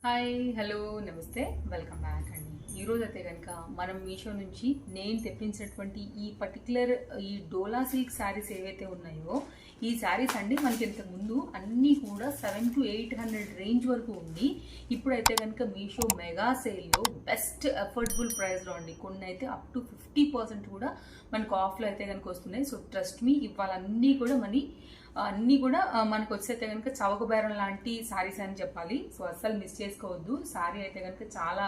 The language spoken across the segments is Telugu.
హాయ్ హలో నమస్తే వెల్కమ్ బ్యాక్ అండి. ఈరోజు అయితే కనుక మనం మీషో నుంచి నేను తెప్పించినటువంటి ఈ పర్టికులర్ ఈ డోలా సిల్క్ శారీస్ ఏవైతే ఉన్నాయో ఈ శారీస్ అండి మనకి ఇంతకుముందు అన్నీ కూడా 700 to 800 రేంజ్ వరకు ఉంది. ఇప్పుడైతే కనుక మీషో మెగా సేల్లో బెస్ట్ అఫోర్డబుల్ ప్రైస్లో అండి. కొన్ని అయితే అప్ టు 50% కూడా మనకు ఆఫ్లో అయితే కనుక వస్తున్నాయి. సో ట్రస్ట్ మీ, ఇవాళ అన్నీ కూడా మనకు వచ్చేస్తే కనుక చవక బేరం లాంటి శారీస్ అని చెప్పాలి. సో అస్సలు మిస్ చేసుకోవద్దు. శారీ అయితే కనుక చాలా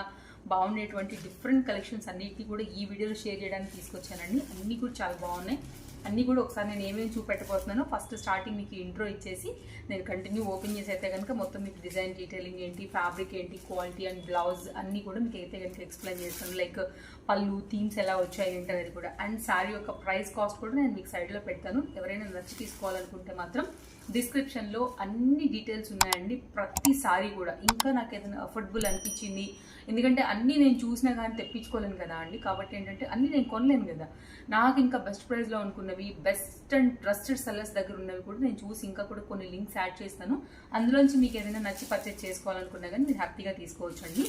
బాగుండేటువంటి డిఫరెంట్ కలెక్షన్స్ అన్నిటికీ కూడా ఈ వీడియోలో షేర్ చేయడానికి తీసుకొచ్చానండి. అన్నీ కూడా చాలా బాగున్నాయి. అన్నీ కూడా ఒకసారి నేను ఏమేమి చూపెట్టబోతున్నానో ఫస్ట్ స్టార్టింగ్ మీకు ఇంట్రో ఇచ్చేసి నేను కంటిన్యూ ఓపెన్ చేసి అయితే కనుక మొత్తం మీకు డిజైన్ డీటెయిలింగ్ ఏంటి, ఫ్యాబ్రిక్ ఏంటి, క్వాలిటీ అండ్ బ్లౌజ్ అన్నీ కూడా మీకు అయితే కనుక ఎక్స్ప్లెయిన్ చేస్తాను. లైక్ పళ్ళు థీమ్స్ ఎలా వచ్చాయి ఏంటి అనేది కూడా, అండ్ శారీ యొక్క ప్రైస్ కాస్ట్ కూడా నేను మీకు సైడ్లో పెడతాను. ఎవరైనా నచ్చి తీసుకోవాలనుకుంటే మాత్రం డిస్క్రిప్షన్లో అన్ని డీటెయిల్స్ ఉన్నాయండి. ప్రతి సారీ కూడా ఇంకా నాకు ఏదైనా అఫోర్డబుల్ అనిపించింది, ఎందుకంటే అన్నీ నేను చూసినా కానీ తెప్పించుకోలేను కదా అండి. కాబట్టి ఏంటంటే అన్నీ నేను కొనలేను కదా, నాకు ఇంకా బెస్ట్ ప్రైస్లో అనుకున్నవి, బెస్ట్ అండ్ ట్రస్టెడ్ సెల్లర్స్ దగ్గర ఉన్నవి కూడా నేను చూసి ఇంకా కూడా కొన్ని లింక్స్ యాడ్ చేస్తాను. అందులోంచి మీకు ఏదైనా నచ్చి పర్చేస్ చేసుకోవాలనుకున్నా కానీ మీరు హ్యాపీగా తీసుకోవచ్చు అండి.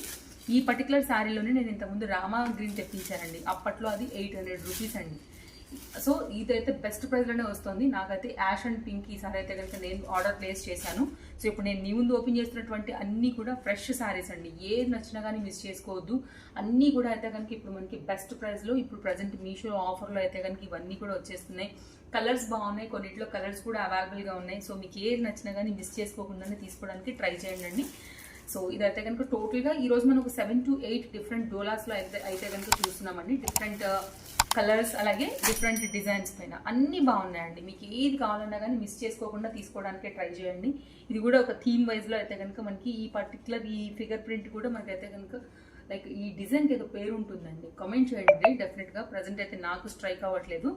ఈ పర్టికులర్ శారీలోనే నేను ఇంతకుముందు రామా గ్రీన్ తెప్పించానండి. అప్పట్లో అది 800 రూపీస్ అండి. సో ఇదైతే బెస్ట్ ప్రైస్లోనే వస్తుంది. నాకైతే యాష్ అండ్ పింక్ ఈసారి అయితే కనుక నేను ఆర్డర్ ప్లేస్ చేశాను. సో ఇప్పుడు నేను మీ ముందు ఓపెన్ చేస్తున్నటువంటి అన్నీ కూడా ఫ్రెష్ శారీస్ అండి. ఏది నచ్చినా కానీ మిస్ చేసుకోవద్దు. అన్నీ కూడా అయితే కనుక ఇప్పుడు మనకి బెస్ట్ ప్రైస్లో ఇప్పుడు ప్రజెంట్ మీషో ఆఫర్లో అయితే కనుక ఇవన్నీ కూడా వచ్చేస్తున్నాయి. కలర్స్ బాగున్నాయి, కొన్నిట్లో కలర్స్ కూడా అవైలబుల్గా ఉన్నాయి. సో మీకు ఏది నచ్చినా కానీ మిస్ చేసుకోకుండానే తీసుకోవడానికి ట్రై చేయండి. సో ఇదైతే కనుక టోటల్గా ఈరోజు మనం ఒక 7 to 8 డిఫరెంట్ డోలాస్లో అయితే కనుక చూస్తున్నామండి. డిఫరెంట్ కలర్స్ అలాగే డిఫరెంట్ డిజైన్స్ పైన అన్నీ బాగున్నాయండి. మీకు ఏది కావాలన్నా కానీ మిస్ చేసుకోకుండా తీసుకోవడానికే ట్రై చేయండి. ఇది కూడా ఒక థీమ్ వైజ్లో అయితే కనుక మనకి ఈ పర్టికులర్ ఈ ఫిగర్ ప్రింట్ కూడా మనకైతే కనుక లైక్ ఈ డిజైన్కి ఏదో పేరు ఉంటుందండి, కమెంట్ చేయండి డెఫినెట్గా. ప్రజెంట్ అయితే నాకు స్ట్రైక్ అవ్వట్లేదు.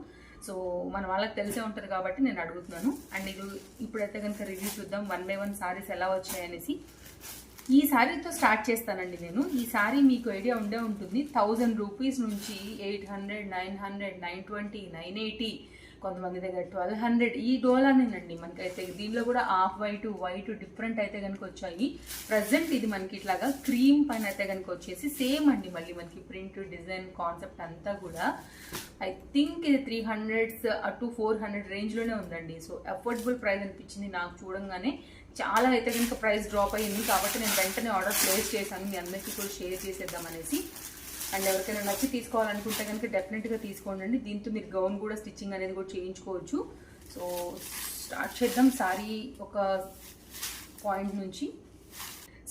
సో మన వాళ్ళకి తెలిసే ఉంటుంది కాబట్టి నేను అడుగుతున్నాను. అండ్ ఇది ఇప్పుడైతే కనుక రివ్యూ చూద్దాం 1 by 1 సారీస్ ఎలా వచ్చాయనేసి. ఈ శారీతో స్టార్ట్ చేస్తానండి నేను. ఈ శారీ మీకు ఐడియా ఉండే ఉంటుంది. 1000 రూపీస్ నుంచి 800, 900, 920, 980, కొంతమంది దగ్గర 1200 ఈ డోలానేనండి మనకైతే. దీనిలో కూడా ఆఫ్ వైట్ డిఫరెంట్ అయితే కనుక వచ్చాయి. ప్రజెంట్ ఇది మనకి ఇట్లాగా క్రీమ్ పైన అయితే కనుక వచ్చేసి సేమ్ అండి. మళ్ళీ మనకి ప్రింట్ డిజైన్ కాన్సెప్ట్ అంతా కూడా ఐ థింక్ ఇది 300 to 400 రేంజ్లోనే ఉందండి. సో అఫోర్డబుల్ ప్రైస్ అనిపించింది నాకు చూడంగానే. చాలా అయితే కనుక ప్రైస్ డ్రాప్ అయ్యింది కాబట్టి నేను వెంటనే ఆర్డర్ ప్లేస్ చేశాను, మీ అందరికీ కూడా షేర్ చేసేద్దామనేసి. అండ్ ఎవరికైనా నచ్చి తీసుకోవాలనుకుంటే కనుక డెఫినెట్గా తీసుకోండి. దీంతో మీరు గౌన్ కూడా స్టిచ్చింగ్ అనేది కూడా చేయించుకోవచ్చు. సో స్టార్ట్ చేద్దాం సారీ ఒక పాయింట్ నుంచి.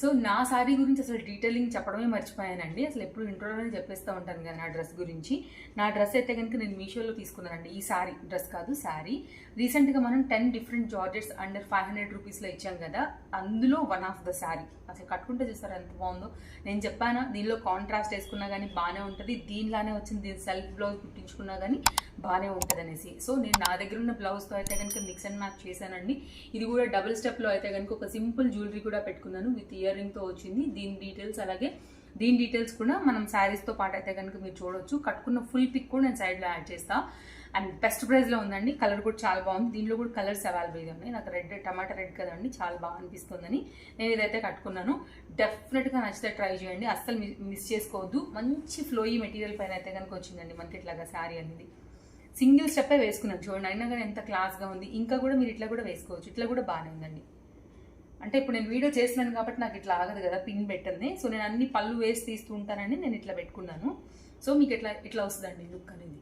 సో నా శారీ గురించి అసలు డీటెయిలింగ్ చెప్పడమే మర్చిపోయానండి. అసలు ఎప్పుడు ఇంట్రోలోనే చెప్పేస్తూ ఉంటాను కదా నా డ్రెస్ గురించి. నా డ్రెస్ అయితే కనుక నేను మీషోలో తీసుకున్నానండి. ఈ శారీ డ్రెస్ కాదు, శారీ. రీసెంట్గా మనం 10 డిఫరెంట్ జార్జెట్స్ అండర్ 500 రూపీస్లో ఇచ్చాం కదా, అందులో వన్ ఆఫ్ ద శారీ. అసలు కట్టుకుంటే చూస్తారా ఎంత బాగుందో. నేను చెప్పాను దీనిలో కాంట్రాస్ట్ వేసుకున్నా కానీ బాగానే ఉంటుంది, దీనిలానే వచ్చింది దీని సెల్ఫ్ బ్లౌజ్ కుట్టించుకున్నా కానీ బాగానే ఉంటుంది అనేసి. సో నేను నా దగ్గర ఉన్న బ్లౌజ్తో అయితే కనుక మిక్స్ అండ్ మ్యాచ్ చేశానండి. ఇది కూడా డబుల్ స్టెప్లో అయితే కనుక ఒక సింపుల్ జ్యువెలరీ కూడా పెట్టుకున్నాను, విత్ ఇయర్ రింగ్తో వచ్చింది. దీని డీటెయిల్స్ కూడా మనం శారీస్తో పాటు అయితే కనుక మీరు చూడవచ్చు. కట్టుకున్న ఫుల్ పిక్ కూడా నేను సైడ్లో యాడ్ చేస్తాను. అండ్ బెస్ట్ ప్రైస్లో ఉందండి. కలర్ కూడా చాలా బాగుంది. దీనిలో కూడా కలర్స్ అవైలబుల్గా ఉన్నాయి. నాకు టమాటా రెడ్ కదండి, చాలా బాగా అనిపిస్తుందని నేను ఇదైతే కట్టుకున్నాను. డెఫినెట్గా నచ్చితే ట్రై చేయండి, అస్సలు మిస్ చేసుకోవద్దు. మంచి ఫ్లోయీ మెటీరియల్ పైన అయితే కనుక వచ్చిందండి మనకి ఇట్లాగా శారీ అనేది. సింగిల్ స్టెప్పే వేసుకున్నాను చూడండి, అయినా కానీ ఎంత క్లాస్గా ఉంది. ఇంకా కూడా మీరు ఇట్లా కూడా వేసుకోవచ్చు, ఇట్లా కూడా బాగానే ఉందండి. అంటే ఇప్పుడు నేను వీడియో చేస్తున్నాను కాబట్టి నాకు ఇట్లా ఆగదు కదా పిన్ పెట్టండి. సో నేను అన్ని పళ్ళు వేసి తీస్తూ ఉంటానని నేను ఇట్లా పెట్టుకున్నాను. సో మీకు ఇట్లా వస్తుందండి లుక్ అనేది.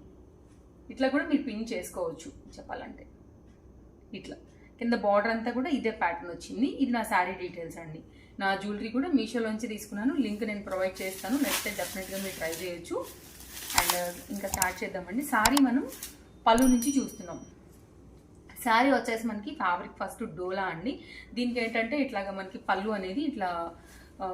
ఇట్లా కూడా మీరు పిన్ చేసుకోవచ్చు చెప్పాలంటే. ఇట్లా కింద బార్డర్ అంతా కూడా ఇదే ప్యాటర్న్ వచ్చింది. ఇది నా శారీ డీటెయిల్స్ అండి. నా జ్యువెలరీ కూడా మీషోలోంచి తీసుకున్నాను, లింక్ నేను ప్రొవైడ్ చేస్తాను. నెక్స్ట్ డెఫినెట్గా మీరు ట్రై చేయొచ్చు. అండ్ ఇంకా స్టార్ట్ చేద్దామండి. శారీ మనం పళ్ళు నుంచి చూస్తున్నాం. శారీ వచ్చేసి మనకి ఫ్యాబ్రిక్ ఫస్ట్ డోలా అండి. దీనికి ఏంటంటే ఇట్లాగా మనకి పళ్ళు అనేది ఇట్లా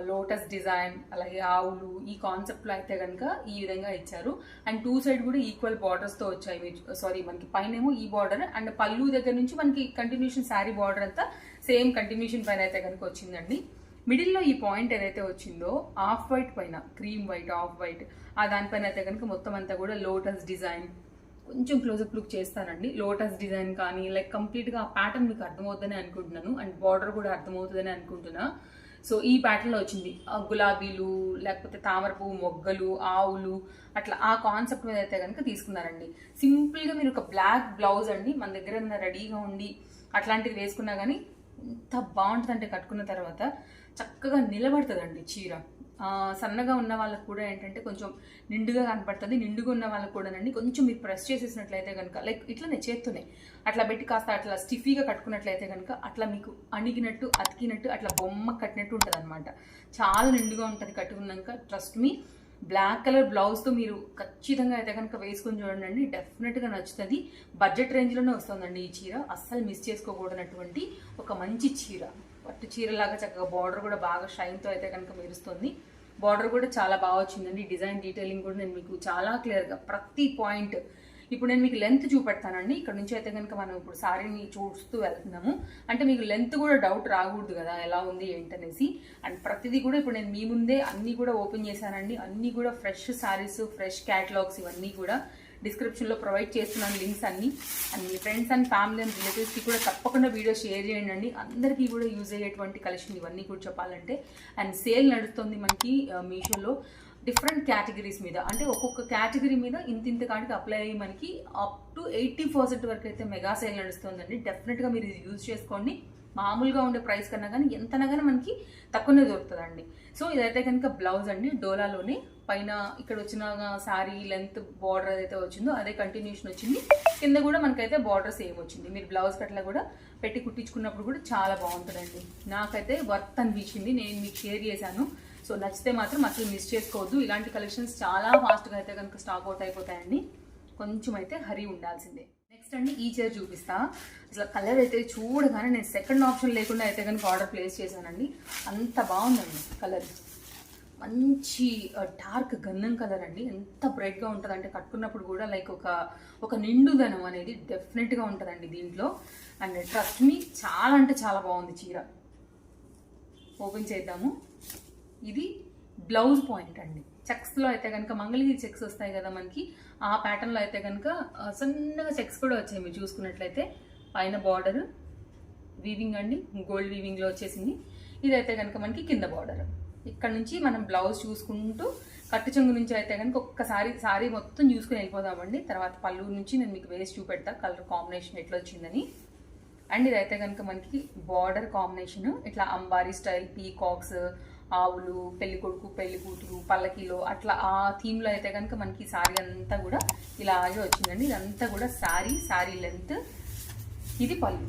లోటస్ డిజైన్ అలాగే ఆవులు ఈ కాన్సెప్ట్లో అయితే కనుక ఈ విధంగా ఇచ్చారు. అండ్ 2 సైడ్ కూడా ఈక్వల్ బార్డర్స్తో వచ్చాయి. మనకి పైన ఏమో ఈ బార్డర్ అండ్ పళ్ళు దగ్గర నుంచి మనకి కంటిన్యూషన్ శారీ బార్డర్ అంతా సేమ్ కంటిన్యూషన్ పైన అయితే కనుక వచ్చిందండి. మిడిల్లో ఈ పాయింట్ ఏదైతే వచ్చిందో ఆఫ్ వైట్ పైన, క్రీమ్ వైట్ ఆఫ్ వైట్, ఆ దానిపైన అయితే కనుక మొత్తం అంతా కూడా లోటస్ డిజైన్. కొంచెం క్లోజప్ లుక్ చేస్తానండి. లోటస్ డిజైన్ కానీ లైక్ కంప్లీట్గా ఆ ప్యాటర్న్ మీకు అర్థమవుతుందని అనుకుంటున్నాను. అండ్ బార్డర్ కూడా అర్థమవుతుందని అనుకుంటున్నా. సో ఈ ప్యాటర్న్లో వచ్చింది. గులాబీలు, లేకపోతే తామర పువ్వు మొగ్గలు, ఆవులు, అట్లా ఆ కాన్సెప్ట్ మీద అయితే కనుక తీసుకున్నారండి. సింపుల్గా మీరు ఒక బ్లాక్ బ్లౌజ్ అండి మన దగ్గర రెడీగా ఉండి అట్లాంటివి వేసుకున్నా కానీ ఎంత బాగుంటుంది అంటే కట్టుకున్న తర్వాత చక్కగా నిలబడుతుందండి చీర. సన్నగా ఉన్న వాళ్ళకు కూడా ఏంటంటే కొంచెం నిండుగా కనపడుతుంది. నిండుగా ఉన్న వాళ్ళకు కూడానండి కొంచెం మీరు ప్రెస్ చేసేసినట్లయితే కనుక లైక్ ఇట్లనే చేత్తోనే అట్లా పెట్టి కాస్త అట్లా స్టిఫీగా కట్టుకున్నట్లయితే కనుక అట్లా మీకు అణిగినట్టు అతికినట్టు అట్లా బొమ్మ కట్టినట్టు ఉంటుంది అనమాట. చాలా నిండుగా ఉంటుంది కట్టుకున్నాక. ట్రస్ట్ మీ, బ్లాక్ కలర్ బ్లౌజ్తో మీరు ఖచ్చితంగా అయితే కనుక వేసుకొని చూడండి, డెఫినెట్గా నచ్చుతుంది. బడ్జెట్ రేంజ్లోనే వస్తుందండి ఈ చీర. అస్సలు మిస్ చేసుకోకూడనటువంటి ఒక మంచి చీర. పట్టు చీరలాగా చక్కగా బార్డర్ కూడా బాగా షైన్తో అయితే కనుక మెరుస్తుంది. బార్డర్ కూడా చాలా బాగా వచ్చిందండి. డిజైన్ డీటెయిలింగ్ కూడా నేను మీకు చాలా క్లియర్గా ప్రతి పాయింట్ ఇప్పుడు నేను మీకు లెంత్ చూపెడతానండి. ఇక్కడ నుంచి అయితే కనుక మనం ఇప్పుడు సారీని చూస్తూ వెళ్తున్నాము. అంటే మీకు లెంత్ కూడా డౌట్ రాకూడదు కదా ఎలా ఉంది ఏంటనేసి. అండ్ ప్రతిదీ కూడా ఇప్పుడు నేను మీ ముందే అన్నీ కూడా ఓపెన్ చేశానండి. అన్నీ కూడా ఫ్రెష్ సారీస్, ఫ్రెష్ క్యాటలాగ్స్ ఇవన్నీ కూడా డిస్క్రిప్షన్లో ప్రొవైడ్ చేస్తున్నాను లింక్స్ అన్ని. And me friends and family and రిలేటివ్స్కి కూడా తప్పకుండా వీడియో షేర్ చేయండి. అందరికీ కూడా యూజ్ అయ్యేటువంటి కలెక్షన్ ఇవన్నీ కూడా చెప్పాలంటే. అండ్ సేల్ నడుస్తుంది మనకి మీషోలో డిఫరెంట్ కేటగిరీస్ మీద. అంటే ఒక్కొక్క కేటగిరీ మీద ఇంత కాడికి అప్లై అయ్యి మనకి అప్ టు 80% వరకు అయితే మెగా సేల్ నడుస్తుందండి. డెఫినెట్గా మీరు ఇది యూజ్ చేసుకోండి. మామూలుగా ఉండే ప్రైస్ కన్నా కానీ ఎంతనగానే మనకి తక్కువనే దొరుకుతుందండి. సో ఇదైతే కనుక బ్లౌజ్ అండి. డోలాలోనే పైన ఇక్కడ వచ్చిన శారీ లెంత్ బార్డర్ ఏదైతే వచ్చిందో అదే కంటిన్యూషన్ వచ్చింది. కింద కూడా మనకైతే బార్డర్ సేమ్ వచ్చింది. మీరు బ్లౌజ్ కట్లా కూడా పెట్టి కుట్టించుకున్నప్పుడు కూడా చాలా బాగుంటుందండి. నాకైతే వర్త్ అనిపించింది. నేను మీకు షేర్ చేశాను. సో నచ్చితే మాత్రం అసలు మిస్ చేసుకోవద్దు. ఇలాంటి కలెక్షన్స్ చాలా ఫాస్ట్గా అయితే కనుక స్టాక్ అవుట్ అయిపోతాయండి. కొంచెం అయితే హరీ ఉండాల్సిందే. నెక్స్ట్ అండి ఈ చీర చూపిస్తా. అసలు కలర్ అయితే చూడగానే నేను సెకండ్ ఆప్షన్ లేకుండా అయితే కనుక ఆర్డర్ ప్లేస్ చేశానండి. అంత బాగుందండి కలర్. మంచి డార్క్ గంధం కలర్ అండి. ఎంత బ్రైట్గా ఉంటుంది అంటే కట్టుకున్నప్పుడు కూడా లైక్ ఒక నిండుదనం అనేది డెఫినెట్గా ఉంటుందండి దీంట్లో. అండ్ ట్రస్ట్ మీ చాలా అంటే చాలా బాగుంది చీర. ఓపెన్ చేద్దాము. ఇది బ్లౌజ్ పాయింట్ అండి. చెక్స్లో అయితే కనుక మంగళగిరి చెక్స్ వస్తాయి కదా మనకి, ఆ ప్యాటర్న్లో అయితే కనుక సన్నగా చెక్స్ కూడా వచ్చాయి. మీరు చూసుకున్నట్లయితే పైన బార్డర్ వీవింగ్ అండి, గోల్డ్ వీవింగ్లో వచ్చేసింది. ఇదైతే కనుక మనకి కింద బార్డర్. ఇక్కడ నుంచి మనం బ్లౌజ్ చూసుకుంటూ కట్టు చెంగు నుంచి అయితే కనుక ఒక్కసారి సారీ మొత్తం చూసుకుని వెళ్ళిపోదామండి. తర్వాత పళ్ళు నుంచి నేను మీకు వేసి చూపెడతా కలర్ కాంబినేషన్ ఎట్లా వచ్చిందని. అండ్ ఇదైతే కనుక మనకి బార్డర్ కాంబినేషన్ ఇట్లా అంబారీ స్టైల్, పీకాక్స్, ఆవులు, పెళ్లి కొడుకు పెళ్లి కూతురు, పల్లకిలో అట్లా ఆ థీమ్లో అయితే కనుక మనకి శారీ అంతా కూడా ఇలాగే వచ్చిందండి. ఇదంతా కూడా శారీ లెంత్. ఇది పళ్ళు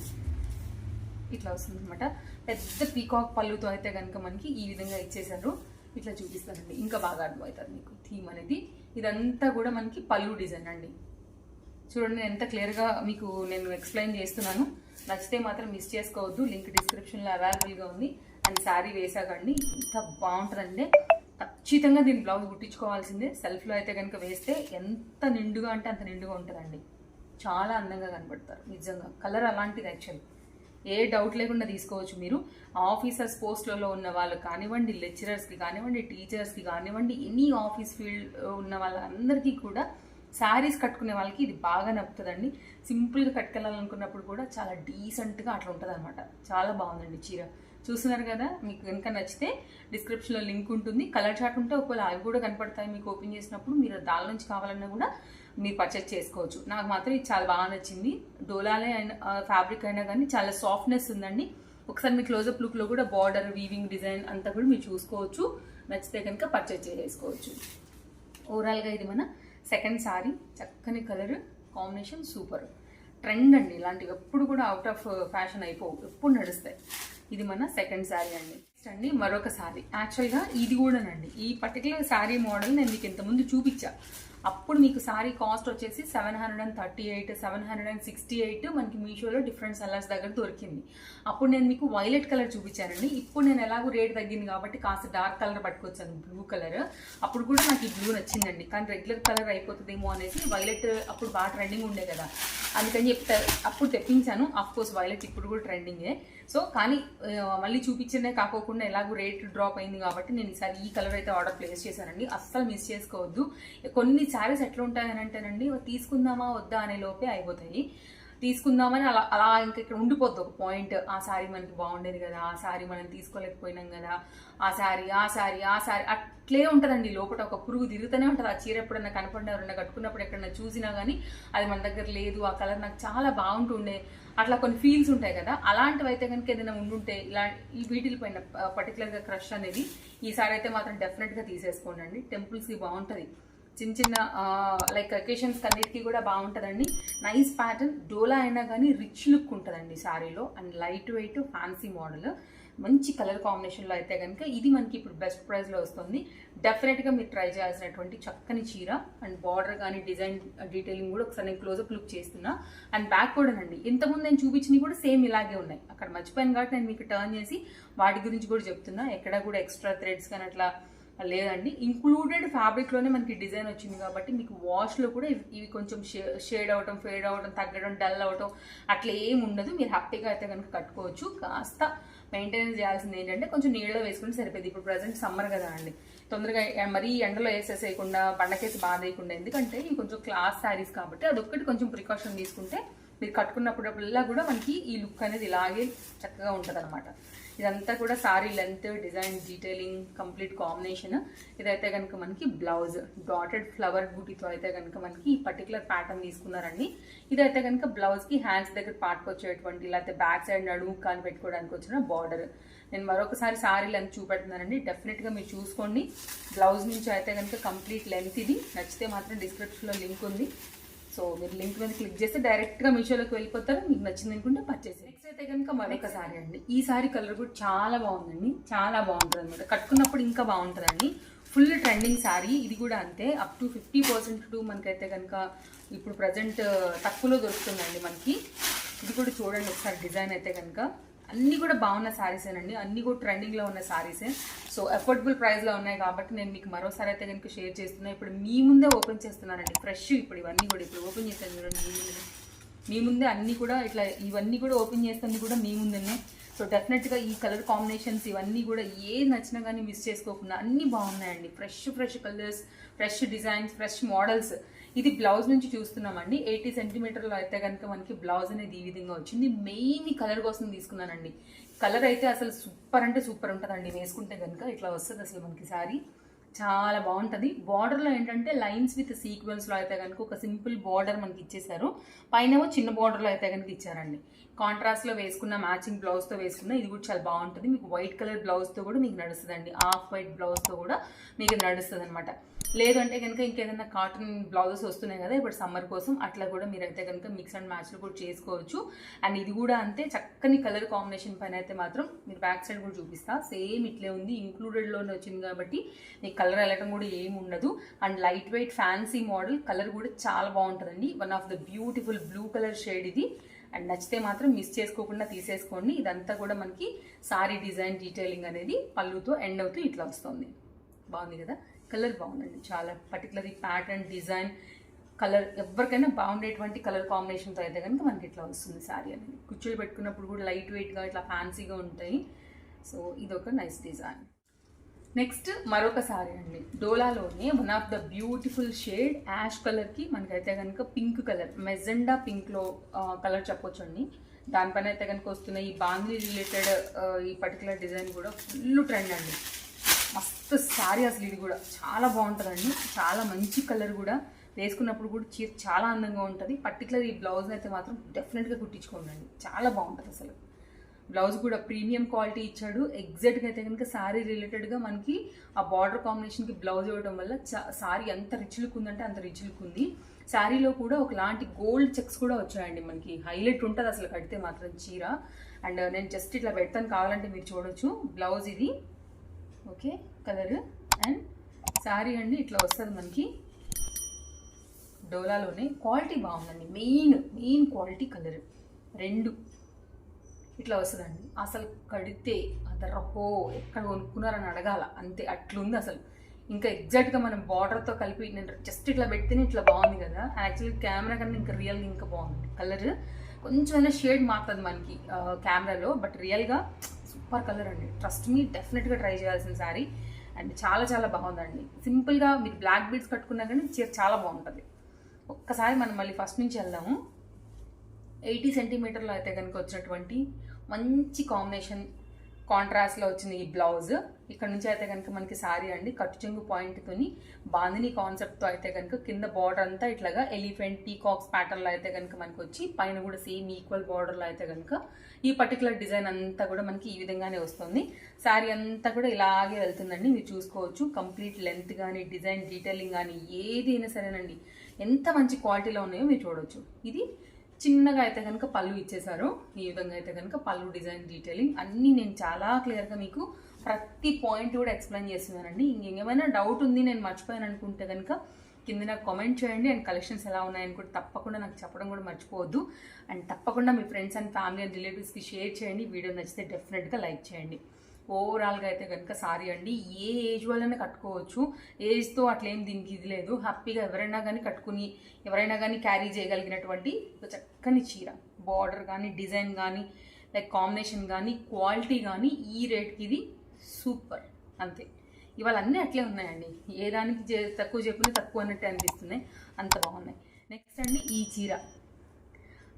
ఇట్లా వస్తుంది అనమాట. పెద్ద పీకాక్ పళ్ళుతో అయితే కనుక మనకి ఈ విధంగా ఇచ్చేసారు. ఇట్లా చూపిస్తానండి, ఇంకా బాగా అర్థమవుతుంది మీకు థీమ్ అనేది. ఇదంతా కూడా మనకి పళ్ళు డిజైన్ అండి. చూడండి ఎంత క్లియర్గా మీకు నేను ఎక్స్ప్లెయిన్ చేస్తున్నాను. నచ్చితే మాత్రం మిస్ చేసుకోవద్దు. లింక్ డిస్క్రిప్షన్లో అవైలబుల్గా ఉంది. అండ్ శారీ వేసాకండి ఎంత బాగుంటుందంటే ఖచ్చితంగా దీని బ్లౌజ్ కుట్టించుకోవాల్సిందే. సెల్ఫ్లో అయితే కనుక వేస్తే ఎంత నిండుగా అంటే అంత నిండుగా ఉంటుందండి. చాలా అందంగా కనపడతారు నిజంగా. కలర్ అలాంటిది యాక్చువల్లీ ఏ డౌట్ లేకుండా తీసుకోవచ్చు మీరు. ఆఫీసర్స్ పోస్ట్లలో ఉన్న వాళ్ళు కానివ్వండి, లెక్చరర్స్కి కానివ్వండి, టీచర్స్కి కానివ్వండి, ఎనీ ఆఫీస్ ఫీల్డ్ ఉన్న వాళ్ళందరికీ కూడా శారీస్ కట్టుకునే వాళ్ళకి ఇది బాగా నప్పుతుందండి. సింపుల్గా కట్టుకెళ్ళాలనుకున్నప్పుడు కూడా చాలా డీసెంట్గా అట్లా ఉంటుంది అనమాట. చాలా బాగుందండి చీర. చూస్తున్నారు కదా, మీకు కనుక నచ్చితే డిస్క్రిప్షన్లో లింక్ ఉంటుంది. కలర్ చార్ట్ ఉంటే ఒకవేళ అవి కూడా కనపడతాయి మీకు ఓపెన్ చేసినప్పుడు. మీరు దాని నుంచి కావాలన్నా కూడా మీరు పర్చేస్ చేసుకోవచ్చు. నాకు మాత్రం ఇది చాలా బాగా నచ్చింది. డోలాలే అయినా ఫ్యాబ్రిక్ అయినా కానీ చాలా సాఫ్ట్నెస్ ఉందండి. ఒకసారి మీ క్లోజప్ లుక్లో కూడా బార్డర్, వీవింగ్ డిజైన్ అంతా కూడా మీరు చూసుకోవచ్చు. నచ్చితే కనుక పర్చేస్ చేసుకోవచ్చు. ఓవరాల్గా ఇది మన సెకండ్ సారీ. చక్కని కలర్ కాంబినేషన్, సూపర్ ట్రెండ్ అండి. ఇలాంటివి ఎప్పుడు కూడా అవుట్ ఆఫ్ ఫ్యాషన్ అయిపోవు, ఎప్పుడు నడుస్తాయి. ఇది మన సెకండ్ శారీ అండి. నెక్స్ట్ అండి మరొక శారీ. యాక్చువల్గా ఇది కూడానండి, ఈ పర్టికులర్ శారీ మోడల్ నేను మీకు ఇంతకుముందు చూపించా. అప్పుడు మీకు శారీ కాస్ట్ వచ్చేసి 738, 768 మనకి మీషోలో డిఫరెంట్ సెల్లర్స్ దగ్గర దొరికింది. అప్పుడు నేను మీకు వైలెట్ కలర్ చూపించానండి. ఇప్పుడు నేను ఎలాగో రేట్ తగ్గింది కాబట్టి కాస్త డార్క్ కలర్ పట్టుకొచ్చాను, బ్లూ కలర్. అప్పుడు కూడా నాకు ఈ బ్లూ నచ్చిందండి. కానీ రెగ్యులర్ కలర్ అయిపోతుందేమో అనేసి వైలెట్ అప్పుడు బాగా ట్రెండింగ్ ఉండే కదా, అందుకని చెప్పి అప్పుడు తెప్పించాను. అఫ్కోర్స్ వైలెట్ ఇప్పుడు కూడా ట్రెండింగే. సో కానీ మళ్ళీ చూపించిందే కాకోకుండా ఎలాగో రేట్ డ్రాప్ అయింది కాబట్టి నేను ఈసారి ఈ కలర్ అయితే ఆర్డర్ ప్లేస్ చేశానండి. అస్సలు మిస్ చేసుకోవద్దు. కొన్ని శారీస్ ఎట్లా ఉంటాయని అంటేనండి తీసుకుందామా వద్దా అనే లోపే అయిపోతాయి. తీసుకుందామని అలా అలా ఇంకా ఇక్కడ ఉండిపోద్ది ఒక పాయింట్. ఆ శారీ మనకి బాగుండేది కదా, ఆ శారీ మనం తీసుకోలేకపోయినాం కదా, ఆ శారీ అట్లే ఉంటుందండి. లోపల ఒక పురుగు తిరుగుతూనే ఉంటుంది. ఆ చీర ఎప్పుడన్నా కనపడినా ఎవరన్నా కట్టుకున్నప్పుడు ఎక్కడన్నా చూసినా కానీ అది మన దగ్గర లేదు, ఆ కలర్ నాకు చాలా బాగుంటుండే, అట్లా కొన్ని ఫీల్స్ ఉంటాయి కదా. అలాంటివి అయితే కనుక ఏదైనా ఉండుంటే ఇలా ఈ వీటిల పైన పర్టికులర్గా క్రష్ అనేది ఈసారి అయితే మాత్రం డెఫినెట్గా తీసేసుకోండి అండి. టెంపుల్స్కి బాగుంటుంది, చిన్న చిన్న లైక్ అకేషన్స్ అన్నిటికీ కూడా బాగుంటుందండి. నైస్ ప్యాటర్న్, డోలా అయినా కానీ రిచ్ లుక్ ఉంటుందండి శారీలో. And light weight fancy model, మంచి కలర్ కాంబినేషన్లో అయితే కనుక ఇది మనకి ఇప్పుడు బెస్ట్ ప్రైస్లో వస్తుంది. డెఫినెట్గా మీరు ట్రై చేయాల్సినటువంటి చక్కని చీర. అండ్ బార్డర్ కానీ డిజైన్ డీటెయిలింగ్ కూడా ఒకసారి నేను క్లోజప్ లుక్ చేస్తున్నా. అండ్ బ్యాక్ కూడా అండి ఇంతకుముందు నేను చూపించినవి కూడా సేమ్ ఇలాగే ఉన్నాయి. అక్కడ మర్చిపోయాను కాబట్టి నేను మీకు టర్న్ చేసి వాటి గురించి కూడా చెప్తున్నా. ఎక్కడ కూడా ఎక్స్ట్రా థ్రెడ్స్ కానీ అట్లా లేదండి. ఇంక్లూడెడ్ ఫ్యాబ్రిక్లోనే మనకి డిజైన్ వచ్చింది కాబట్టి మీకు వాష్లో కూడా ఇవి కొంచెం షేడ్ అవటం, ఫేడ్ అవటం, తగ్గడం, డల్ అవటం అట్లా ఏమి ఉండదు. మీరు హ్యాపీగా అయితే కనుక కట్టుకోవచ్చు. కాస్త మెయింటెనెన్స్ చేయాల్సింది ఏంటంటే కొంచెం నీళ్ళలో వేసుకుంటే సరిపోయింది. ఇప్పుడు ప్రజెంట్ సమ్మర్ కదా అండి, తొందరగా మరీ ఎండలో వేసేసేయకుండా బండకేసి బాధేయకుండా, ఎందుకంటే ఇవి కొంచెం క్లాస్ శారీస్ కాబట్టి అదొక్కటి కొంచెం ప్రికాషన్ తీసుకుంటే మీరు కట్టుకున్నప్పుడల్లా కూడా మనకి ఈ లుక్ అనేది ఇలాగే చక్కగా ఉంటుంది అనమాట. ఇదంతా కూడా sorry length, design, detailing, complete combination. ఇదైతే కనుక మనకి బ్లౌజ్ డాటెడ్ ఫ్లవర్ బూటీతో అయితే కనుక మనకి ఈ పర్టికులర్ ప్యాటర్న్ తీసుకున్నారండి. ఇదైతే కనుక బ్లౌజ్కి హ్యాండ్స్ దగ్గర పాటుకొచ్చేటువంటి, లేకపోతే బ్యాక్ సైడ్ నడుము కానీ పెట్టుకోవడానికి వచ్చిన బార్డర్. నేను మరొకసారి సారీ లెంత్ చూపెడుతున్నానండి, డెఫినెట్గా మీరు చూసుకోండి. బ్లౌజ్ నుంచి అయితే కనుక కంప్లీట్ లెంత్ ఇది. నచ్చితే మాత్రం డిస్క్రిప్షన్లో లింక్ ఉంది, సో మీరు లింక్ మీద క్లిక్ చేస్తే డైరెక్ట్గా మీషోలోకి వెళ్ళిపోతారు. మీకు నచ్చింది అనుకుంటే పర్చేస్. నెక్స్ట్ అయితే కనుక మరొక సారీ అండి. ఈ సారీ కలర్ కూడా చాలా బాగుందండి, చాలా బాగుంటుంది అనమాట. కట్టుకున్నప్పుడు ఇంకా బాగుంటుందండి. ఫుల్ ట్రెండింగ్ సారీ ఇది కూడా అంతే. అప్ టు 50% మనకైతే కనుక ఇప్పుడు ప్రజెంట్ తక్కువలో దొరుకుతుందండి మనకి. ఇది కూడా చూడండి ఒకసారి డిజైన్ అయితే కనుక. అన్నీ కూడా బాగున్న శారీసేనండి, అన్నీ కూడా ట్రెండింగ్లో ఉన్న శారీసే. సో అఫోర్డబుల్ ప్రైస్లో ఉన్నాయి కాబట్టి నేను మీకు మరోసారి అయితే కనుక షేర్ చేస్తున్నాను. ఇప్పుడు మీ ముందే ఓపెన్ చేస్తున్నానండి ఫ్రెష్. ఇప్పుడు ఇవన్నీ కూడా ఇప్పుడు ఓపెన్ చేస్తాను చూడండి, మీ ముందే అన్నీ కూడా ఇట్లా ఇవన్నీ కూడా ఓపెన్ చేస్తుంది కూడా మీ ముందే. సో డెఫినెట్గా ఈ కలర్ కాంబినేషన్స్ ఇవన్నీ కూడా ఏ నచ్చినా కానీ మిస్ చేసుకోకుండా అన్నీ బాగున్నాయండి. Fresh colours, fresh designs, fresh models. ఇది బ్లౌజ్ నుంచి చూస్తున్నామండి. 80 సెంటీమీటర్లో అయితే కనుక మనకి బ్లౌజ్ అనేది ఈ విధంగా వచ్చింది. మెయిన్ కలర్ కోసం తీసుకున్నానండి. కలర్ అయితే అసలు సూపర్ అంటే సూపర్ ఉంటుందండి. వేసుకుంటే కనుక ఇట్లా వస్తుంది అసలు మనకి శారీ, చాలా బాగుంటుంది. బార్డర్లో ఏంటంటే లైన్స్ విత్ సీక్వెన్స్లో అయితే కనుక ఒక సింపుల్ బార్డర్ మనకి ఇచ్చేసారు. పైన చిన్న బార్డర్లో అయితే కనుక ఇచ్చారండి. కాంట్రాస్ట్లో వేసుకున్న, మ్యాచింగ్ బ్లౌజ్తో వేసుకున్న ఇది కూడా చాలా బాగుంటుంది. మీకు వైట్ కలర్ బ్లౌజ్తో కూడా మీకు నడుస్తుందండి. ఆఫ్ వైట్ బ్లౌజ్తో కూడా మీకు నడుస్తుంది అనమాట. లేదు అంటే కనుక ఇంకేదైనా కాటన్ బ్లౌజెస్ వస్తున్నాయి కదా ఇప్పుడు సమ్మర్ కోసం, అట్లా కూడా మీరైతే కనుక మిక్స్ అండ్ మ్యాచ్లు కూడా చేసుకోవచ్చు. అండ్ ఇది కూడా అంతే చక్కని కలర్ కాంబినేషన్ పైన అయితే మాత్రం మీరు బ్యాక్ సైడ్ కూడా చూపిస్తా. సేమ్ ఇట్లే ఉంది, ఇంక్లూడెడ్లోనే వచ్చింది కాబట్టి మీకు కలర్ వెళ్ళటం కూడా ఏమి ఉండదు. And light weight fancy model, colour కూడా చాలా బాగుంటుందండి. One of the beautiful blue colour shade ఇది. అండ్ నచ్చితే మాత్రం మిస్ చేసుకోకుండా తీసేసుకోండి. ఇదంతా కూడా మనకి సారీ డిజైన్ డీటెయిలింగ్ అనేది పళ్ళుతో ఎండ్ అవుతూ ఇట్లా వస్తుంది. బాగుంది కదా, కలర్ బాగుందండి చాలా. పర్టికులర్ ఈ ప్యాటర్న్, డిజైన్, కలర్ ఎవరికైనా బాగుండేటువంటి కలర్ కాంబినేషన్తో అయితే కనుక మనకి ఇట్లా వస్తుంది శారీ అనేది. కుచ్చులు పెట్టుకున్నప్పుడు కూడా లైట్ వెయిట్గా ఇట్లా ఫ్యాన్సీగా ఉంటాయి. సో ఇదొక నైస్ డిజైన్. నెక్స్ట్ మరొక సారీ అండి, డోలాలోనే one of the beautiful shade ash కలర్కి మనకైతే కనుక పింక్ కలర్, మెజెండా పింక్లో కలర్ చెప్పొచ్చు అండి. దానిపైన అయితే కనుక వస్తున్న ఈ బాంగ్లీ రిలేటెడ్ ఈ పర్టికులర్ డిజైన్ కూడా ఫుల్ ట్రెండ్ అండి. మస్తు శారీ అసలు, ఇది కూడా చాలా బాగుంటుందండి. చాలా మంచి కలర్ కూడా, వేసుకున్నప్పుడు కూడా చీర చాలా అందంగా ఉంటుంది. పర్టికులర్ ఈ బ్లౌజ్ అయితే మాత్రం డెఫినెట్గా కుట్టించుకోండి, చాలా బాగుంటుంది అసలు. బ్లౌజ్ కూడా ప్రీమియం క్వాలిటీ ఇచ్చాడు. ఎగ్జాక్ట్గా అయితే కనుక శారీ రిలేటెడ్గా మనకి ఆ బార్డర్ కాంబినేషన్కి బ్లౌజ్ ఇవ్వడం వల్ల శారీ ఎంత రిచ్ లుక్ ఉందంటే అంత రిచ్ లుక్ ఉంది. శారీలో కూడా ఒకలాంటి గోల్డ్ చెక్స్ కూడా వచ్చాయండి మనకి. హైలైట్ ఉంటుంది అసలు కడితే మాత్రం చీర. అండ్ నేను జస్ట్ ఇట్లా పెడతాను, కావాలంటే మీరు చూడొచ్చు. బ్లౌజ్ ఇది ఓకే కలర్, అండ్ శారీ అండి ఇట్లా వస్తుంది మనకి. డోలాలోనే క్వాలిటీ బాగుందండి. మెయిన్ క్వాలిటీ కలర్ రెండు ఇట్లా వస్తుందండి. అసలు కడితే అదరహో ఎక్కడ కొనుక్కున్నారని అడగాల, అంతే అట్లుంది అసలు. ఇంకా ఎగ్జాక్ట్గా మనం బార్డర్తో కలిపి నేను జస్ట్ ఇట్లా పెడితేనే ఇట్లా బాగుంది కదా. యాక్చువల్లీ కెమెరా కన్నా ఇంకా రియల్గా ఇంకా బాగుంది. కలర్ కొంచెమైనా షేడ్ మారుతుంది మనకి కెమెరాలో, బట్ రియల్గా సూపర్ కలర్ అండి. ట్రస్ట్ మీ, డెఫినెట్గా ట్రై చేయాల్సిన శారీ. అండ్ చాలా బాగుందండి. సింపుల్గా మీరు బ్లాక్ బీడ్స్ కట్టుకున్నా కానీ చీర చాలా బాగుంటుంది. ఒక్కసారి మనం మళ్ళీ ఫస్ట్ నుంచి వెళ్దాము. 80 సెంటీమీటర్లో అయితే కనుక వచ్చినటువంటి మంచి కాంబినేషన్ కాంట్రాస్ట్లో వచ్చింది ఈ బ్లౌజ్. ఇక్కడ నుంచి అయితే కనుక మనకి సారీ అండి కట్టు చెంగు పాయింట్తోని బాందిని కాన్సెప్ట్తో అయితే కనుక కింద బార్డర్ అంతా ఇట్లాగా ఎలిఫెంట్ పీకాక్స్ ప్యాటర్న్లో అయితే కనుక మనకి వచ్చి పైన కూడా సేమ్ ఈక్వల్ బార్డర్లో అయితే కనుక ఈ పర్టికులర్ డిజైన్ అంతా కూడా మనకి ఈ విధంగానే వస్తుంది. శారీ అంతా కూడా ఇలాగే వెళ్తుందండి, మీరు చూసుకోవచ్చు. కంప్లీట్ లెంత్ కానీ డిజైన్ డీటెయిలింగ్ కానీ ఏది అయినా సరేనండి ఎంత మంచి క్వాలిటీలో ఉన్నాయో మీరు చూడవచ్చు. ఇది చిన్నగా అయితే కనుక పళ్ళు ఇచ్చేసారు. ఈ విధంగా అయితే కనుక పళ్ళు డిజైన్ డీటెయిలింగ్ అన్నీ నేను చాలా క్లియర్గా మీకు ప్రతి పాయింట్ కూడా ఎక్స్ప్లెయిన్ చేస్తున్నానండి. ఇంకేమైనా డౌట్ ఉంది నేను మర్చిపోయాను అనుకుంటే కనుక కింద నాకు కామెంట్ చేయండి. అండ్ కలెక్షన్స్ ఎలా ఉన్నాయని కూడా తప్పకుండా నాకు చెప్పడం కూడా మర్చిపోవద్దు. అండ్ తప్పకుండా మీ ఫ్రెండ్స్ అండ్ ఫ్యామిలీ అండ్ రిలేటివ్స్కి షేర్ చేయండి. వీడియో నచ్చితే డెఫినెట్గా లైక్ చేయండి. ఓవరాల్గా అయితే కనుక సారీ అండి ఏ ఏజ్ వాళ్ళైనా కట్టుకోవచ్చు. ఏజ్తో అట్లేం దీనికి ఇది లేదు. హ్యాపీగా ఎవరైనా కానీ కట్టుకుని ఎవరైనా కానీ క్యారీ చేయగలిగినటువంటి ఒక చక్కని చీర. బార్డర్ కానీ డిజైన్ కానీ లైక్ కాంబినేషన్ కానీ క్వాలిటీ కానీ ఈ రేట్కి ఇది సూపర్ అంతే. ఇవాళ అన్నీ అట్లే ఉన్నాయండి, ఏ దానికి తక్కువ చెప్పినా తక్కువ అన్నట్టు అనిపిస్తున్నాయి, అంత బాగున్నాయి. నెక్స్ట్ అండి ఈ చీర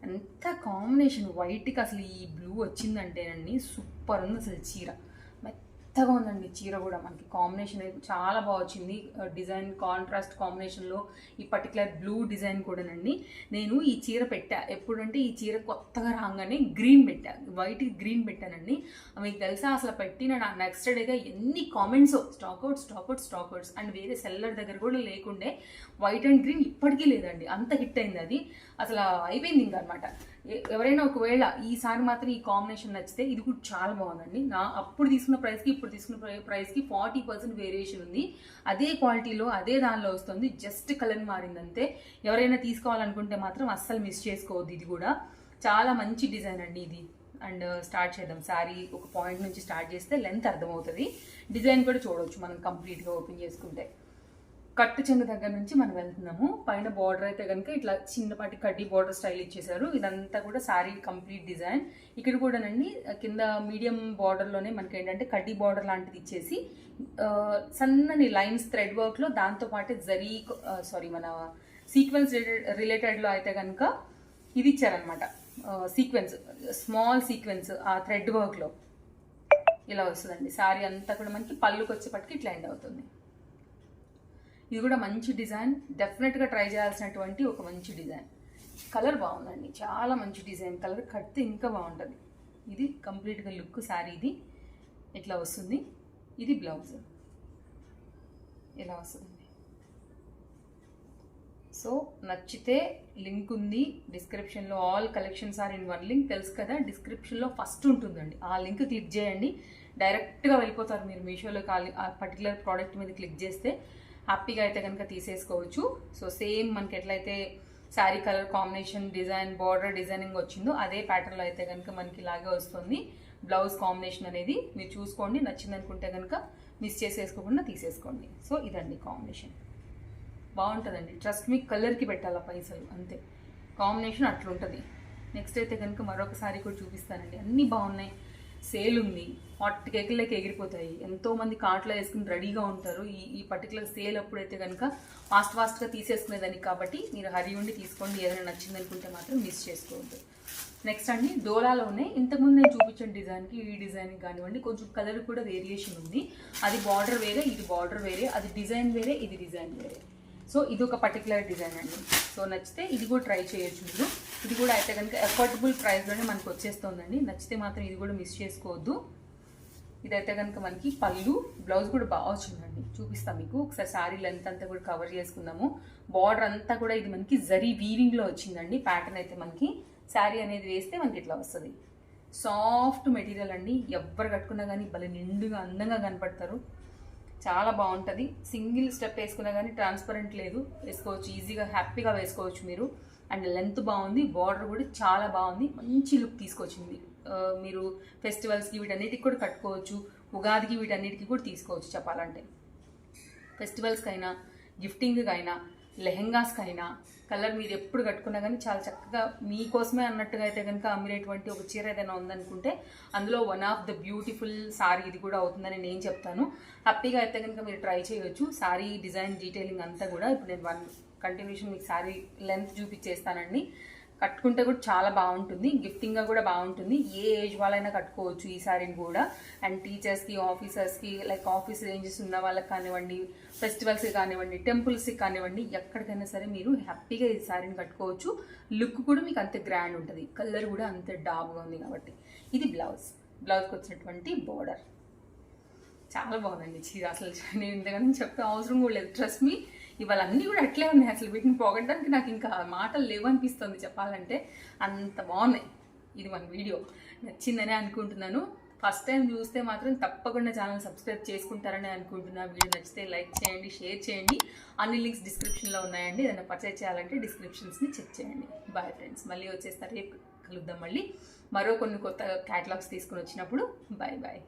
అంత కాంబినేషన్ వైట్కి అసలు ఈ బ్లూ వచ్చిందంటేనండి సూపర్ ఉంది అసలు చీర. మెత్తగా ఉందండి చీర కూడా, మనకి కాంబినేషన్ అయితే చాలా బాగా వచ్చింది. డిజైన్ కాంట్రాస్ట్ కాంబినేషన్లో ఈ పర్టికులర్ బ్లూ డిజైన్ కూడానండి. నేను ఈ చీర పెట్టా ఎప్పుడంటే ఈ చీర కొత్తగా రాగానే గ్రీన్ పెట్టా, వైట్కి గ్రీన్ పెట్టానండి. మీకు తెలుసా అసలు పెట్టిన నెక్స్ట్ డేగా ఎన్ని కామెంట్స్ స్టాక్అవుట్స్ అండ్ వేరే సెల్లర్ దగ్గర కూడా లేకుండే వైట్ అండ్ గ్రీన్ ఇప్పటికీ లేదండి, అంత హిట్ అయింది అది. అసలు అయిపోయింది ఇంకా అనమాట. ఎవరైనా ఒకవేళ ఈసారి మాత్రం ఈ కాంబినేషన్ నచ్చితే ఇది కూడా చాలా బాగుందండి. నా అప్పుడు తీసుకున్న ప్రైస్కి ఇప్పుడు తీసుకున్న ప్రైస్కి 40% వేరియేషన్ ఉంది. అదే క్వాలిటీలో అదే దానిలో వస్తుంది, జస్ట్ కలర్ మారిందంతే. ఎవరైనా తీసుకోవాలనుకుంటే మాత్రం అస్సలు మిస్ చేసుకోవద్దు. ఇది కూడా చాలా మంచి డిజైన్ అండి ఇది. అండ్ స్టార్ట్ చేద్దాం. శారీ ఒక పాయింట్ నుంచి స్టార్ట్ చేస్తే లెంత్ అర్థమవుతుంది. డిజైన్ కూడా చూడవచ్చు మనం కంప్లీట్గా ఓపెన్ చేసుకుంటే. కట్టు చెంగు దగ్గర నుంచి మనం వెళ్తున్నాము. పైన బార్డర్ అయితే కనుక ఇట్లా చిన్నపాటి కడ్డీ బార్డర్ స్టైల్ ఇచ్చేసారు. ఇదంతా కూడా శారీ కంప్లీట్ డిజైన్. ఇక్కడ కూడానండి కింద మీడియం బార్డర్లోనే మనకి ఏంటంటే కడ్డీ బార్డర్ లాంటిది ఇచ్చేసి సన్నని లైన్స్ థ్రెడ్ వర్క్లో దాంతోపాటు మన సీక్వెన్స్ రిలేటెడ్లో అయితే కనుక ఇది ఇచ్చారనమాట. సీక్వెన్స్ స్మాల్ సీక్వెన్స్ ఆ థ్రెడ్ వర్క్లో ఇలా వస్తుందండి. శారీ అంతా కూడా మనకి పళ్ళుకి వచ్చేపటికి ఇట్లా ఎండ్ అవుతుంది. ఇది కూడా మంచి డిజైన్, డెఫినెట్గా ట్రై చేయాల్సినటువంటి ఒక మంచి డిజైన్. కలర్ బాగుందండి, చాలా మంచి డిజైన్. కలర్ కడితే ఇంకా బాగుంటుంది. ఇది కంప్లీట్గా లుక్ శారీ ఇది ఇట్లా వస్తుంది. ఇది బ్లౌజ్ ఇలా వస్తుంది. సో నచ్చితే లింక్ ఉంది డిస్క్రిప్షన్లో. All collections are in one link, తెలుసు కదా, డిస్క్రిప్షన్లో ఫస్ట్ ఉంటుందండి. ఆ లింక్ క్లిక్ చేయండి, డైరెక్ట్గా వెళ్ళిపోతారు మీరు మీషోలో. ఆ పర్టికులర్ ప్రోడక్ట్ మీద క్లిక్ చేస్తే హ్యాపీగా అయితే కనుక తీసేసుకోవచ్చు. సో సేమ్ మనకి ఎట్లయితే sari colour combination design border designing వచ్చిందో అదే ప్యాటర్న్లో అయితే కనుక మనకి ఇలాగే వస్తుంది. బ్లౌజ్ కాంబినేషన్ అనేది మీరు చూసుకోండి, నచ్చింది అనుకుంటే కనుక మిస్ చేసేసుకోకుండా తీసేసుకోండి. సో ఇదండి కాంబినేషన్, బాగుంటుందండి. ట్రస్ట్ మీ, కలర్కి పెట్టాలా పైసలు అంతే, కాంబినేషన్ అట్లుంటుంది. నెక్స్ట్ అయితే కనుక మరొక శారీ కూడా చూపిస్తానండి. అన్నీ బాగున్నాయి. సేల్ ఉంది, హాట్ కేకులకి ఎగిరిపోతాయి. ఎంతోమంది కార్ట్లో వేసుకుని రెడీగా ఉంటారు. ఈ పర్టికులర్ సేల్ అప్పుడైతే కనుక ఫాస్ట్గా తీసేసుకునేదానికి. కాబట్టి మీరు హరి ఉండి తీసుకోండి, ఏదైనా నచ్చింది అనుకుంటే మాత్రం మిస్ చేసుకోవద్దు. నెక్స్ట్ అండి డోలాలోనే ఇంతకుముందు నేను చూపించిన డిజైన్కి ఈ డిజైన్కి కానివ్వండి కొంచెం కలర్ కూడా వేరియేషన్ ఉంది. అది బార్డర్ వేరే, ఇది బార్డర్ వేరే, అది డిజైన్ వేరే, ఇది డిజైన్ వేరే. సో ఇది ఒక పర్టికులర్ డిజైన్ అండి. సో నచ్చితే ఇది కూడా ట్రై చేయొచ్చు మీరు. ఇది కూడా అయితే కనుక అఫోర్డబుల్ ప్రైస్లోనే మనకు వచ్చేస్తుందండి. నచ్చితే మాత్రం ఇది కూడా మిస్ చేసుకోవద్దు. ఇదైతే కనుక మనకి పళ్ళు, బ్లౌజ్ కూడా బాగా వచ్చిందండి. చూపిస్తాం మీకు ఒకసారి. శారీ లెంత్ అంతా కూడా కవర్ చేసుకుందాము. బార్డర్ అంతా కూడా ఇది మనకి జరీ వీవింగ్లో వచ్చిందండి. ప్యాటర్న్ అయితే మనకి శారీ అనేది వేస్తే మనకి ఇట్లా వస్తుంది. సాఫ్ట్ మెటీరియల్ అండి, ఎవ్వరు కట్టుకున్నా కానీ భలే నిండుగా అందంగా కనపడతారు. చాలా బాగుంటుంది. సింగిల్ స్టెప్ వేసుకున్నా కానీ ట్రాన్స్పరెంట్ లేదు, వేసుకోవచ్చు ఈజీగా, హ్యాపీగా వేసుకోవచ్చు మీరు. అండ్ లెంత్ బాగుంది, బార్డర్ కూడా చాలా బాగుంది, మంచి లుక్ తీసుకొచ్చింది. మీరు ఫెస్టివల్స్కి వీటన్నిటికి కూడా కట్టుకోవచ్చు, ఉగాదికి వీటన్నిటికీ కూడా తీసుకోవచ్చు. చెప్పాలంటే ఫెస్టివల్స్కి అయినా గిఫ్టింగ్కి అయినా లెహెంగాస్కి అయినా కలర్ మీరు ఎప్పుడు కట్టుకున్నా కానీ చాలా చక్కగా మీకోసమే అన్నట్టుగా అయితే కనుక అమ్మినటువంటి ఒక చీర ఏదైనా ఉందనుకుంటే అందులో one of the beautiful sorry ఇది కూడా అవుతుందని నేను చెప్తాను. హ్యాపీగా అయితే కనుక మీరు ట్రై చేయొచ్చు. సారీ డిజైన్ డీటెయిలింగ్ అంతా కూడా ఇప్పుడు నేను కంటిన్యూషన్ మీకు సారీ లెంత్ చూపించేస్తానండి. కట్టుకుంటే కూడా చాలా బాగుంటుంది, గిఫ్టింగ్గా కూడా బాగుంటుంది. ఏ ఏజ్ వాళ్ళైనా కట్టుకోవచ్చు ఈ శారీని కూడా. అండ్ టీచర్స్కి, ఆఫీసర్స్కి, లైక్ ఆఫీస్ రేంజెస్ ఉన్న వాళ్ళకి కానివ్వండి, ఫెస్టివల్స్కి కానివ్వండి, టెంపుల్స్కి కానివ్వండి, ఎక్కడికైనా సరే మీరు హ్యాపీగా ఈ శారీని కట్టుకోవచ్చు. లుక్ కూడా మీకు అంతే గ్రాండ్ ఉంటుంది, కలర్ కూడా అంతే డాబ్గా ఉంది కాబట్టి. ఇది బ్లౌజ్కి వచ్చినటువంటి బోర్డర్ చాలా బాగుందండి చీర. అసలు నేను ఇంతకన్నా చెప్పే అవసరం కూడా లేదు. ట్రస్ట్ మీ, ఇవాళ అన్నీ కూడా అట్లే ఉన్నాయి. అసలు వీటిని పోగొట్టడానికి నాకు ఇంకా మాటలు లేవనిపిస్తుంది చెప్పాలంటే, అంత బాగున్నాయి. ఇది మన వీడియో నచ్చిందని అనుకుంటున్నాను. ఫస్ట్ టైం చూస్తే మాత్రం తప్పకుండా ఛానల్ సబ్స్క్రైబ్ చేసుకుంటారని అనుకుంటున్నాను. వీడియో నచ్చితే లైక్ చేయండి, షేర్ చేయండి. అన్ని లింక్స్ డిస్క్రిప్షన్లో ఉన్నాయండి. ఏదైనా పర్చేజ్ చేయాలంటే డిస్క్రిప్షన్స్ని చెక్ చేయండి. బాయ్ ఫ్రెండ్స్, మళ్ళీ వచ్చేస్తారు, రేపు కలుద్దాం. మళ్ళీ మరో కొన్ని కొత్త క్యాటలాగ్స్ తీసుకుని వచ్చినప్పుడు. Bye bye.